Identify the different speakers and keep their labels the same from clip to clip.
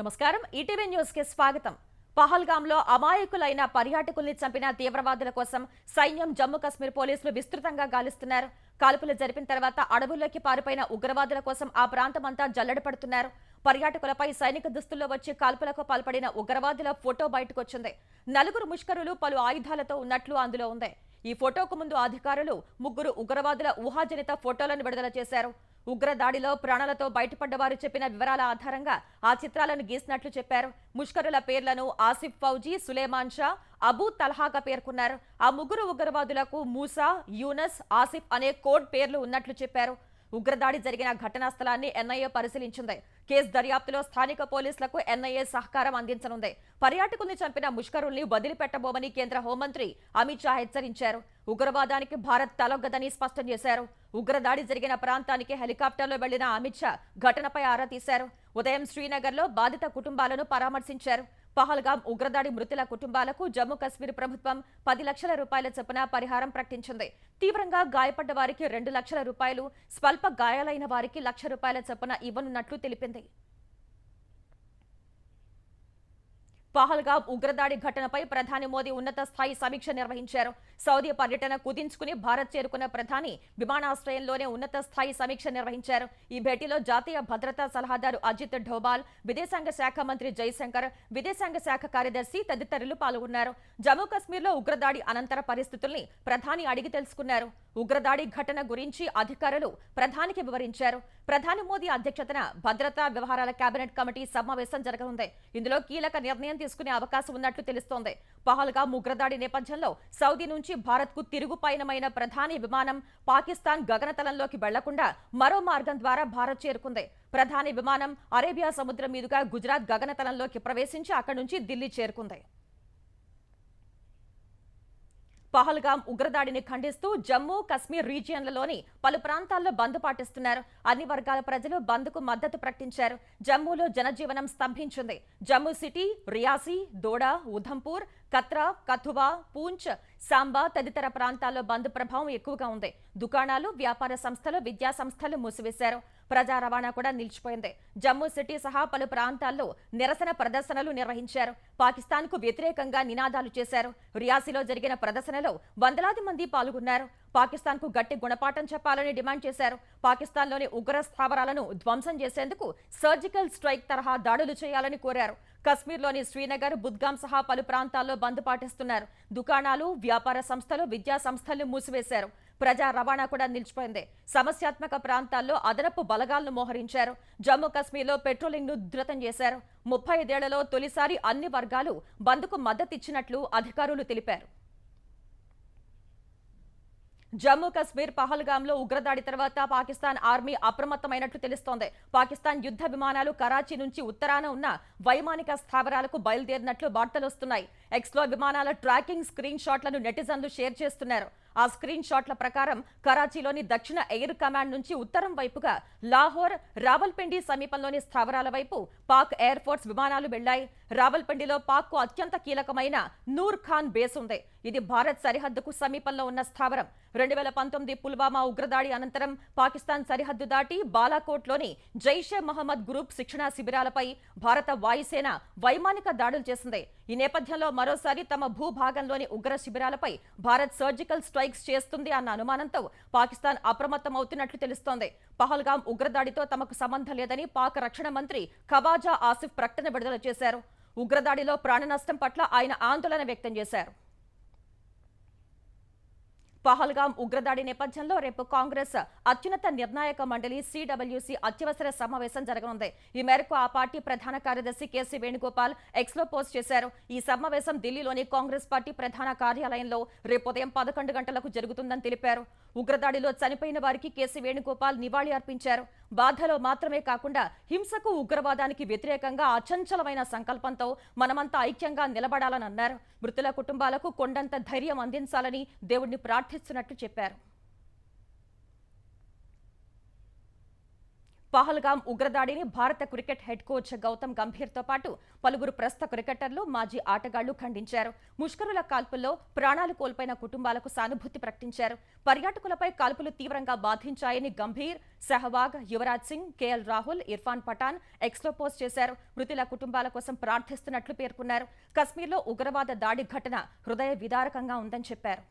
Speaker 1: నమస్కారం. ETV news కి స్వాగతం. పహల్గాంలో అమాయకులైన పర్యాటకుల్ని చంపిన తీవ్రవాదుల కోసం సైన్యం జమ్మూ కశ్మీర్ పోలీసులు విస్తృతంగా గాలిస్తున్నారు. కాల్పులు జరిపిన తర్వాత అడవుల్లోకి పారిపోయిన ఉగ్రవాదుల కోసం ఆ ప్రాంతమంతా జల్లెడ పడుతున్నారు. పర్యాటకులపై సైనిక దుస్తుల్లో వచ్చి కాల్పులకు పాల్పడిన ఉగ్రవాదుల ఫోటో బయటకొచ్చింది. నలుగురు ముష్కరులు పలు ఆయుధాలతో ఉన్నట్లు అందులో ఉంది. ఈ ఫోటోకు ముందు అధికారులు ముగ్గురు ఉగ్రవాదుల ఊహాజనిత ఫోటోలను విడుదల చేశారు. ఉగ్రదాడిలో ప్రాణాలతో బయటపడ్డవారు చెప్పిన వివరాల ఆధారంగా ఆ చిత్రాలను గీసినట్లు చెప్పారు. ముష్కరుల పేర్లను ఆసిఫ్ ఫౌజీ, సులేమాన్ షా, అబూ తల్హాగా పేర్కొన్నారు. ఆ ముగ్గురు ఉగ్రవాదులకు మూసా, యూనస్, ఆసిఫ్ అనే కోడ్ పేర్లు ఉన్నట్లు చెప్పారు. ఉగ్రదాడి జరిగిన ఘటనా స్థలాన్ని ఎన్ఐఏ పరిశీలించింది. కేసు దర్యాప్తులో స్థానిక పోలీసులకు ఎన్ఐఏ సహకారం అందించనుంది. పర్యాటకుల్ని చంపిన ముష్కరుల్ని వదిలిపెట్టబోమని కేంద్ర హోంమంత్రి అమిత్ షా హెచ్చరించారు. ఉగ్రవాదానికి భారత్ తలొగ్గదని స్పష్టం చేశారు. ఉగ్రదాడి జరిగిన ప్రాంతానికి హెలికాప్టర్లో వెళ్లిన అమిత్ షా ఘటనపై ఆరా తీశారు. ఉదయం శ్రీనగర్లో బాధిత కుటుంబాలను పరామర్శించారు. పహల్గాం ఉగ్రదాడి మృతుల కుటుంబాలకు జమ్మూ కశ్మీర్ ప్రభుత్వం 10 లక్షల రూపాయల చొప్పున పరిహారం ప్రకటించింది. తీవ్రంగా గాయపడ్డ వారికి 2 లక్షల రూపాయలు, స్వల్ప గాయాలైన వారికి 1 లక్ష రూపాయల చొప్పున ఇవ్వనున్నట్లు తెలిపింది. పహల్గాం ఉగ్రదాడి ఘటనపై ప్రధాని మోదీ ఉన్నత స్థాయి సమీక్ష నిర్వహించారు. సౌదీ పర్యటన కుదించుకుని భారత్ చేరుకున్న ప్రధాని విమానాశ్రయంలోనే ఉన్నత స్థాయి సమీక్ష నిర్వహించారు. ఈ భేటీలో జాతీయ భద్రతా సలహాదారు అజిత్ డోబాల్, విదేశాంగ శాఖ మంత్రి జైశంకర్, విదేశాంగ శాఖ కార్యదర్శి తదితరులు పాల్గొన్నారు. జమ్మూ కశ్మీర్లో ఉగ్రదాడి అనంతర పరిస్థితుల్ని ప్రధాని అడిగి తెలుసుకున్నారు. ఉగ్రదాడి ఘటన గురించి అధికారులు ప్రధానికి వివరించారు. ప్రధాని మోదీ అధ్యక్షతన భద్రతా వ్యవహారాల కేబినెట్ కమిటీ సమావేశం జరగనుంది. ఇందులో కీలక నిర్ణయం తీసుకునే అవకాశం ఉన్నట్లు తెలుస్తోంది. పహల్గాం ఉగ్రదాడి నేపథ్యంలో సౌదీ నుంచి భారత్ కు తిరుగు పయనమైన ప్రధాని విమానం పాకిస్తాన్ గగనతలంలోకి వెళ్లకుండా మరో మార్గం ద్వారా భారత్ చేరుకుంది. ప్రధాని విమానం అరేబియా సముద్రం మీదుగా గుజరాత్ గగనతలంలోకి ప్రవేశించి అక్కడి నుంచి ఢిల్లీ చేరుకుంది. పహల్గాం ఉగ్రదాడిని ఖండిస్తూ జమ్మూ కశ్మీర్ రీజియన్లలోని పలు ప్రాంతాల్లో బంద్ పాటిస్తున్నారు. అన్ని వర్గాల ప్రజలు బంద్కు మద్దతు ప్రకటించారు. జమ్మూలో జనజీవనం స్తంభించింది. జమ్మూ సిటీ, రియాసీ, దోడా, ఉధంపూర్, కత్రా, కథువా, పూంచ్, సాంబా తదితర ప్రాంతాల్లో బంద్ ప్రభావం ఎక్కువగా ఉంది. దుకాణాలు, వ్యాపార సంస్థలు, విద్యా సంస్థలు మూసివేశారు. ప్రజా రవాణా కూడా నిలిచిపోయింది. జమ్మూ సిటీ సహా పలు ప్రాంతాల్లో నిరసన ప్రదర్శనలు నిర్వహించారు. పాకిస్తాన్ కు వ్యతిరేకంగా నినాదాలు చేశారు. రియాసీలో జరిగిన ప్రదర్శనలో వందలాది మంది పాల్గొన్నారు. పాకిస్తాన్ కు గట్టి గుణపాఠం చెప్పాలని డిమాండ్ చేశారు. పాకిస్తాన్లోని ఉగ్ర స్థావరాలను ధ్వంసం చేసేందుకు సర్జికల్ స్ట్రైక్ తరహా దాడులు చేయాలని కోరారు. కశ్మీర్లోని శ్రీనగర్, బుద్గాం సహా పలు ప్రాంతాల్లో బంద్ పాటిస్తున్నారు. దుకాణాలు, వ్యాపార సంస్థలు, విద్యా సంస్థలు మూసివేశారు. ప్రజా రవాణా కూడా నిలిచిపోయింది. సమస్యాత్మక ప్రాంతాల్లో అదనపు బలగాలను మోహరించారు. జమ్మూ కశ్మీర్లో పెట్రోలింగ్ ను ఉధృతం చేశారు. 35 ఏళ్లలో తొలిసారి అన్ని వర్గాలు బంద్కు మద్దతిచ్చినట్లు అధికారులు తెలిపారు. జమ్మూ కశ్మీర్ పహల్గాంలో ఉగ్రదాడి తర్వాత పాకిస్తాన్ ఆర్మీ అప్రమత్తమైనట్లు తెలుస్తోంది. పాకిస్తాన్ యుద్ధ విమానాలు కరాచీ నుంచి ఉత్తరాన ఉన్న వైమానిక స్థావరాలకు బయలుదేరినట్లు వార్తలొస్తున్నాయి. ఎక్స్లో విమానాల ట్రాకింగ్ స్క్రీన్ షాట్లను నెటిజన్లు షేర్ చేస్తున్నారు. ఆ స్క్రీన్ షాట్ల ప్రకారం కరాచీలోని దక్షిణ ఎయిర్ కమాండ్ నుంచి ఉత్తరం వైపుగా లాహోర్, రావల్పిండి సమీపంలోని స్థావరాల వైపు పాక్ ఎయిర్ ఫోర్స్ విమానాలు వెళ్లాయి. రావల్పిండిలో పాక్ కు అత్యంత కీలకమైన నూర్ ఖాన్ బేస్ ఉంది. ఇది భారత్ సరిహద్దుకు సమీపంలో ఉన్న స్థావరం. 2019 పుల్వామా ఉగ్రదాడి అనంతరం పాకిస్తాన్ సరిహద్దు దాటి బాలాకోట్లోని జైషే మహమ్మద్ గ్రూప్ శిక్షణా శిబిరాలపై భారత వాయుసేన వైమానిక దాడులు చేసింది. ఈ నేపథ్యంలో మరోసారి తమ భూభాగంలోని ఉగ్ర శిబిరాలపై భారత్ సర్జికల్ స్ట్రైక్స్ చేస్తుంది అన్న అనుమానంతో పాకిస్తాన్ అప్రమత్తమవుతున్నట్లు తెలుస్తోంది. పహల్గాం ఉగ్రదాడితో తమకు సంబంధం లేదని పాక్ రక్షణ మంత్రి ఖవాజా ఆసిఫ్ ప్రకటన విడుదల చేశారు. ఉగ్రదాడిలో ప్రాణ నష్టం పట్ల ఆయన ఆందోళన వ్యక్తం చేశారు. పహల్గాం ఉగ్రదాడి నేపథ్యంలో రేపు కాంగ్రెస్ అత్యున్నత నిర్ణాయక మండలి సిడబ్ల్యూసి అత్యవసర సమావేశం జరగనుంది. ఈ మేరకు ఆ పార్టీ ప్రధాన కార్యదర్శి కేసీ వేణుగోపాల్ ఎక్స్లో పోస్ట్ చేశారు. ఈ సమావేశం ఢిల్లీలోని కాంగ్రెస్ పార్టీ ప్రధాన కార్యాలయంలో రేపు ఉదయం 11 గంటలకు జరుగుతుందని తెలిపారు. ఉగ్రదాడిలో చనిపోయిన వారికి కేసీ వేణుగోపాల్ నివాళి అర్పించారు. బాధలో మాత్రమే కాకుండా హింసకు, ఉగ్రవాదానికి వ్యతిరేకంగా అచంచలమైన సంకల్పంతో మనమంతా ఐక్యంగా నిలబడాలని అన్నారు. మృతుల కుటుంబాలకు కొండంత ధైర్యం అందించాలని దేవుడిని ప్రార్థిస్తున్నట్లు చెప్పారు. పహల్గామ్ ఉగ్రదాడిని భారత క్రికెట్ హెడ్ కోచ్ గౌతమ్ గంభీర్తో పాటు పలువురు ప్రస్తుత క్రికెటర్లు, మాజీ ఆటగాళ్లు ఖండించారు. ముష్కరుల కాల్పుల్లో ప్రాణాలు కోల్పోయిన కుటుంబాలకు సానుభూతి ప్రకటించారు. పర్యాటకులపై కాల్పులు తీవ్రంగా బాధించాయని గంభీర్, సెహవాగ్, యువరాజ్ సింగ్, కేఎల్ రాహుల్, ఇర్ఫాన్ పఠాన్ ఎక్స్లో పోస్ట్ చేశారు. మృతుల కుటుంబాల కోసం ప్రార్థిస్తున్నట్లు పేర్కొన్నారు. కశ్మీర్లో ఉగ్రవాద దాడి ఘటన హృదయ విదారకంగా ఉందని చెప్పారు.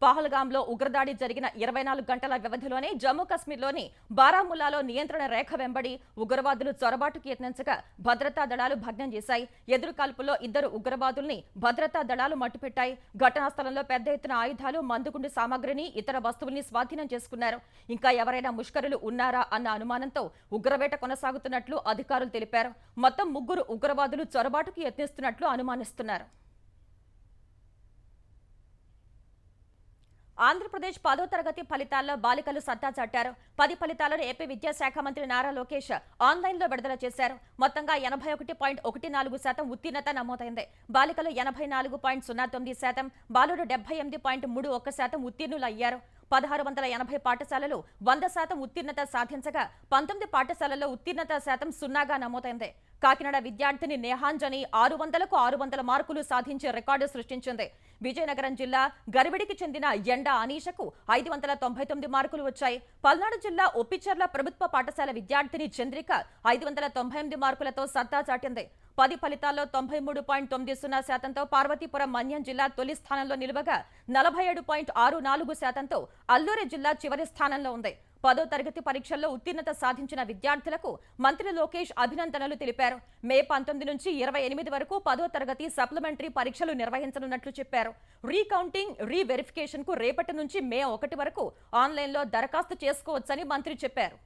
Speaker 1: పహల్గామ్లో ఉగ్రదాడి జరిగిన 24 గంటల వ్యవధిలోనే జమ్మూ కశ్మీర్లోని బారాముల్లాలో నియంత్రణ రేఖ వెంబడి ఉగ్రవాదులు చొరబాటుకు యత్నించగా భద్రతా దళాలు భగ్నం చేశాయి. ఎదురు కాల్పుల్లో 2 ఉగ్రవాదుల్ని భద్రతా దళాలు మట్టుపెట్టాయి. ఘటనా స్థలంలో పెద్ద ఎత్తున ఆయుధాలు, మందుగుండు సామాగ్రిని, ఇతర వస్తువుల్ని స్వాధీనం చేసుకున్నారు. ఇంకా ఎవరైనా ముష్కరులు ఉన్నారా అన్న అనుమానంతో ఉగ్రవేట కొనసాగుతున్నట్లు అధికారులు తెలిపారు. మొత్తం 3 ఉగ్రవాదులు చొరబాటుకు యత్నిస్తున్నట్లు అనుమానిస్తున్నారు. ఆంధ్రప్రదేశ్ 10వ తరగతి ఫలితాల్లో బాలికలు సత్తా చాటారు. 10 ఫలితాలను ఏపీ విద్యాశాఖ మంత్రి నారా లోకేష్ ఆన్లైన్లో విడుదల చేశారు. మొత్తంగా 81.14% ఉత్తీర్ణత నమోదైంది. బాలికలు 84.09%, బాలురు 78.31% ఉత్తీర్ణులయ్యారు. 1680 పాఠశాలలు 100% ఉత్తీర్ణత సాధించగా 19 పాఠశాలల్లో ఉత్తీర్ణత శాతం 0గా నమోదైంది. కాకినాడ విద్యార్థిని నేహాంజని 600కు 600 మార్కులు సాధించి రికార్డు సృష్టించింది. విజయనగరం జిల్లా గరివిడికి చెందిన ఎండా అనీషకు 599 మార్కులు వచ్చాయి. పల్నాడు జిల్లా ఒప్పిచెర్ల ప్రభుత్వ పాఠశాల విద్యార్థిని చంద్రిక 598 మార్కులతో సత్తా చాటింది. 10 ఫలితాల్లో 93.90%తో పార్వతీపురం మన్యం జిల్లా తొలి స్థానంలో నిలవగా 47.64%తో అల్లూరి జిల్లా చివరి స్థానంలో ఉంది. 10వ తరగతి పరీక్షల్లో ఉత్తీర్ణత సాధించిన విద్యార్థులకు మంత్రి లోకేష్ అభినందనలు తెలిపారు. మే 19 నుంచి 28 వరకు 10వ తరగతి సప్లిమెంటరీ పరీక్షలు నిర్వహించనున్నట్లు చెప్పారు. రీకౌంటింగ్, రీవెరిఫికేషన్ కు రేపటి నుంచి మే 1 వరకు ఆన్లైన్లో దరఖాస్తు చేసుకోవచ్చని మంత్రి చెప్పారు.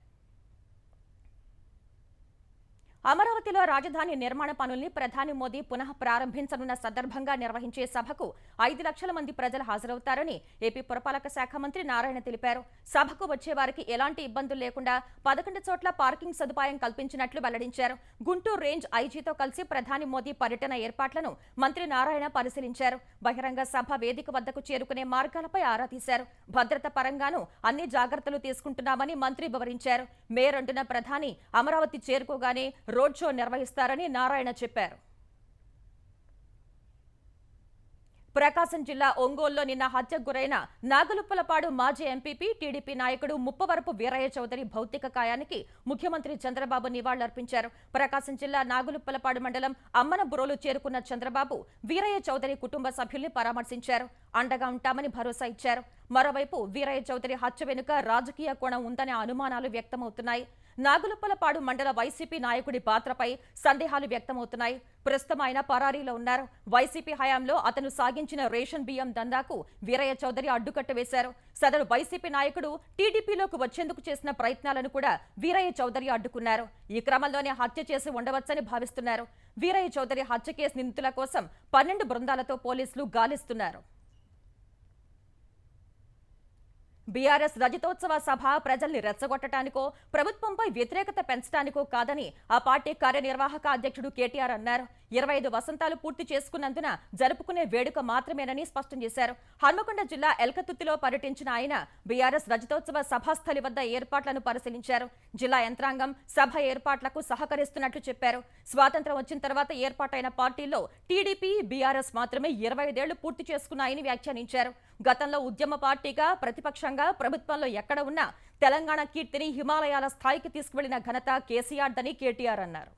Speaker 1: అమరావతిలో రాజధాని నిర్మాణ పనుల్ని ప్రధాని మోదీ పునః ప్రారంభించనున్న సందర్భంగా నిర్వహించే సభకు 5 లక్షల మంది ప్రజలు హాజరవుతారని ఏపీ పురపాలక శాఖ మంత్రి నారాయణ తెలిపారు. సభకు వచ్చే వారికి ఎలాంటి ఇబ్బందులు లేకుండా 11 చోట్ల పార్కింగ్ సదుపాయం కల్పించినట్లు వెల్లడించారు. గుంటూరు రేంజ్ ఐజీతో కలిసి ప్రధాని మోదీ పర్యటన ఏర్పాట్లను మంత్రి నారాయణ పరిశీలించారు. బహిరంగ సభ వేదిక వద్దకు చేరుకునే మార్గాలపై ఆరా తీశారు. భద్రత పరంగానూ అన్ని జాగ్రత్తలు తీసుకుంటున్నామని మంత్రి వివరించారు. మే 2న ప్రధాని అమరావతి చేరుకోగానే రోడ్ షో నిర్వహిస్తారని నారాయణ చెప్పారు. ప్రకాశం జిల్లా ఒంగోలులో నిన్న హత్యకు గురైన నాగులుప్పలపాడు మాజీ ఎంపీపీ, టీడీపీ నాయకుడు ముప్పవరపు వీరయ్య చౌదరి భౌతిక కాయానికి ముఖ్యమంత్రి చంద్రబాబు నివాళులర్పించారు. ప్రకాశం జిల్లా నాగులుప్పలపాడు మండలం అమ్మనబురోలు చేరుకున్న చంద్రబాబు వీరయ్య చౌదరి కుటుంబ సభ్యుల్ని పరామర్శించారు. అండగా ఉంటామని భరోసా ఇచ్చారు. మరోవైపు వీరయ్య చౌదరి హత్య వెనుక రాజకీయ కోణం ఉందనే అనుమానాలు వ్యక్తమవుతున్నాయి. నాగులుప్పలపాడు మండల వైసీపీ నాయకుడి పాత్రపై సందేహాలు వ్యక్తమవుతున్నాయి. ప్రస్తుతం ఆయన పరారీలో ఉన్నారు. వైసీపీ హయాంలో అతను సాగించిన రేషన్ బియ్యం దందాకు వీరయ్య చౌదరి అడ్డుకట్ట వేశారు. సదరు వైసీపీ నాయకుడు టీడీపీలోకి వచ్చేందుకు చేసిన ప్రయత్నాలను కూడా వీరయ్య చౌదరి అడ్డుకున్నారు. ఈ క్రమంలోనే హత్య చేసి ఉండవచ్చని భావిస్తున్నారు. వీరయ్య చౌదరి హత్య కేసు నిందితుల కోసం 12 బృందాలతో పోలీసులు గాలిస్తున్నారు. బీఆర్ఎస్ రజతోత్సవ సభ ప్రజల్ని రెచ్చగొట్టడానికో, ప్రభుత్వంపై వ్యతిరేకత పెంచడానికో కాదని ఆ పార్టీ కార్యనిర్వాహక అధ్యక్షుడు కేటీఆర్ అన్నారు. 25 వసంతాలు పూర్తి చేసుకున్నందున జరుపుకునే వేడుక మాత్రమేనని స్పష్టం చేశారు. హన్మకొండ జిల్లా ఎల్కతుర్తిలో పర్యటించిన ఆయన బీఆర్ఎస్ రజతోత్సవ సభాస్థలి వద్ద ఏర్పాట్లను పరిశీలించారు. జిల్లా యంత్రాంగం సభ ఏర్పాట్లకు సహకరిస్తున్నట్లు చెప్పారు. స్వాతంత్ర్యం వచ్చిన తర్వాత ఏర్పాటైన పార్టీల్లో టీడీపీ, బీఆర్ఎస్ మాత్రమే 25 ఏళ్లు పూర్తి చేసుకున్నాయని వ్యాఖ్యానించారు. గతంలో ఉద్యమ పార్టీగా, ప్రతిపక్షంగా ప్రభుత్వంలో ఎక్కడ ఉన్నా తెలంగాణ కీర్తిని హిమాలయాల స్థాయికి తీసుకువెళ్లిన ఘనత కేసీఆర్దని కేటీఆర్ అన్నారు.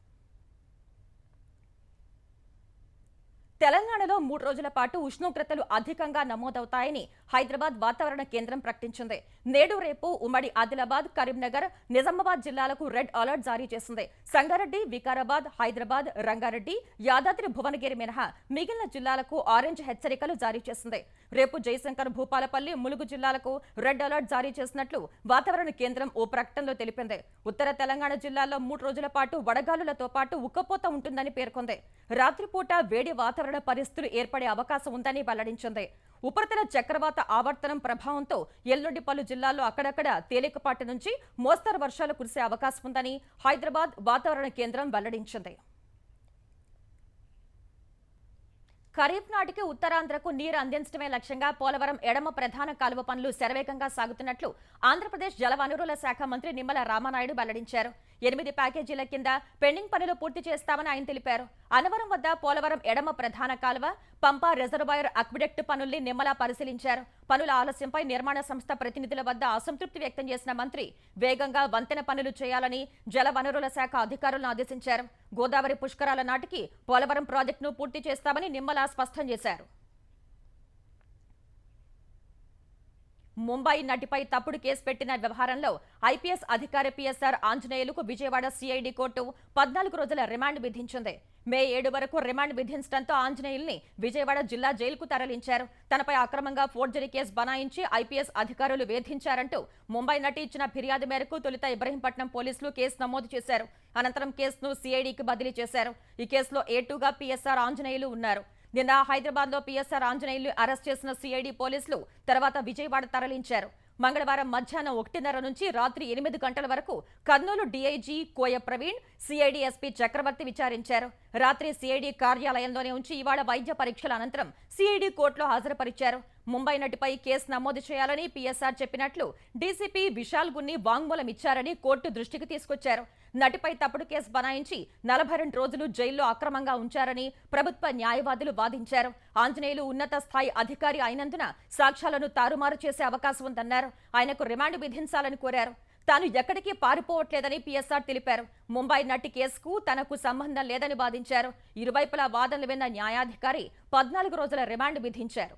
Speaker 1: తెలంగాణలో 3 రోజుల పాటు ఉష్ణోగ్రతలు అధికంగా నమోదవుతాయని హైదరాబాద్ వాతావరణ కేంద్రం ప్రకటించింది. నేడు రేపు ఉమ్మడి ఆదిలాబాద్, కరీంనగర్, నిజామాబాద్ జిల్లాలకు రెడ్ అలర్ట్ జారీ చేసింది. సంగారెడ్డి, వికారాబాద్, హైదరాబాద్, రంగారెడ్డి, యాదాద్రి, భువనగిరి మినహా మిగిలిన జిల్లాలకు ఆరెంజ్ హెచ్చరికలు జారీ చేసింది. రేపు జయశంకర్, భూపాలపల్లి, ములుగు జిల్లాలకు రెడ్ అలర్ట్ జారీ చేసినట్లు వాతావరణ కేంద్రం ఓ ప్రకటనలో తెలిపింది. ఉత్తర తెలంగాణ జిల్లాల్లో 3 రోజుల పాటు వడగాలులతో పాటు ఉక్కపోత ఉంటుందని పేర్కొంది. రాత్రిపూట వేడి వాతావరణ పరిస్థితులు ఏర్పడే అవకాశం ఉందని వెల్లడించింది. ఉపరితల చక్రవాత ఆవర్తనం ప్రభావంతో ఎల్లుండి పలు జిల్లాల్లో అక్కడక్కడ తేలికపాటి నుంచి మోస్తరు వర్షాలు కురిసే అవకాశం ఉందని హైదరాబాద్ వాతావరణ కేంద్రం వెల్లడించింది. ఖరీఫ్ నాటికి ఉత్తరాంధ్రకు నీరు అందించడమే లక్ష్యంగా పోలవరం ఎడమ ప్రధాన కాలువ పనులు శరవేగంగా సాగుతున్నట్లు ఆంధ్రప్రదేశ్ జలవనరుల శాఖ మంత్రి నిమ్మల రామానాయుడు వెల్లడించారు. 8 ప్యాకేజీల కింద పెండింగ్ పనులు పూర్తి చేస్తామని ఆయన తెలిపారు. అనవరం వద్ద పోలవరం ఎడమ ప్రధాన కాలువ, పంపా రిజర్వాయర్ అక్విడక్ట్ పనుల్ని నిమ్మల పరిశీలించారు. పనుల ఆలస్యంపై నిర్మాణ సంస్థ ప్రతినిధుల వద్ద అసంతృప్తి వ్యక్తం చేసిన మంత్రి వేగంగా వంతెన పనులు చేయాలని జలవనరుల శాఖ అధికారులను ఆదేశించారు. గోదావరి పుష్కరాల నాటికి పోలవరం ప్రాజెక్టును పూర్తి చేస్తామని నిమ్మల స్పష్టం చేశారు. ముంబై నటిపై తప్పుడు కేసు పెట్టిన వ్యవహారంలో ఐపీఎస్ అధికారి పీఎస్ఆర్ ఆంజనేయులకు విజయవాడ సిఐడి కోర్టు 14 రోజుల రిమాండ్ విధించింది. మే 7 వరకు రిమాండ్ విధించడంతో ఆంజనేయుల్ని విజయవాడ జిల్లా జైలుకు తరలించారు. తనపై అక్రమంగా ఫోర్జరీ కేసు బనాయించి ఐపీఎస్ అధికారులు వేధించారంటూ ముంబై నటి ఇచ్చిన ఫిర్యాదు మేరకు తొలుత ఇబ్రహీంపట్నం పోలీసులు కేసు నమోదు చేశారు. అనంతరం కేసును సిఐడికి బదిలీ చేశారు. ఈ కేసులో A2గా పీఎస్ఆర్ ఆంజనేయులు ఉన్నారు. నిన్న హైదరాబాద్ లో పీఎస్ఆర్ ఆంజనేయులు అరెస్ట్ చేసిన సిఐడి పోలీసులు తర్వాత విజయవాడ తరలించారు. మంగళవారం మధ్యాహ్నం 1:30 నుంచి రాత్రి 8 గంటల వరకు కర్నూలు డీఐజీ కోయ ప్రవీణ్, సిఐడి ఎస్పీ చక్రవర్తి విచారించారు. రాత్రి సిఐడి కార్యాలయంలోనే ఉంచి ఇవాళ వైద్య పరీక్షల అనంతరం సిఐడి కోర్టులో హాజరుపరిచారు. ముంబై నటిపై కేసు నమోదు చేయాలని పీఎస్ఆర్ చెప్పినట్లు డీసీపీ విశాల్ గున్ని వాంగ్మూలం ఇచ్చారని కోర్టు దృష్టికి తీసుకొచ్చారు. నటిపై తప్పుడు కేసు బనాయించి 42 రోజులు జైల్లో అక్రమంగా ఉంచారని ప్రభుత్వ న్యాయవాదులు వాదించారు. ఆంజనేయులు ఉన్నత స్థాయి అధికారి అయినందున సాక్ష్యాలను తారుమారు చేసే అవకాశం ఉందన్నారు. ఆయనకు రిమాండ్ విధించాలని కోరారు. తాను ఎక్కడికి పారిపోవట్లేదని పీఎస్ఆర్ తెలిపారు. ముంబై నటి కేసుకు తనకు సంబంధం లేదని వాదించారు. ఇరువైపులా వాదనలు విన్న న్యాయాధికారి 14 రోజుల రిమాండ్ విధించారు.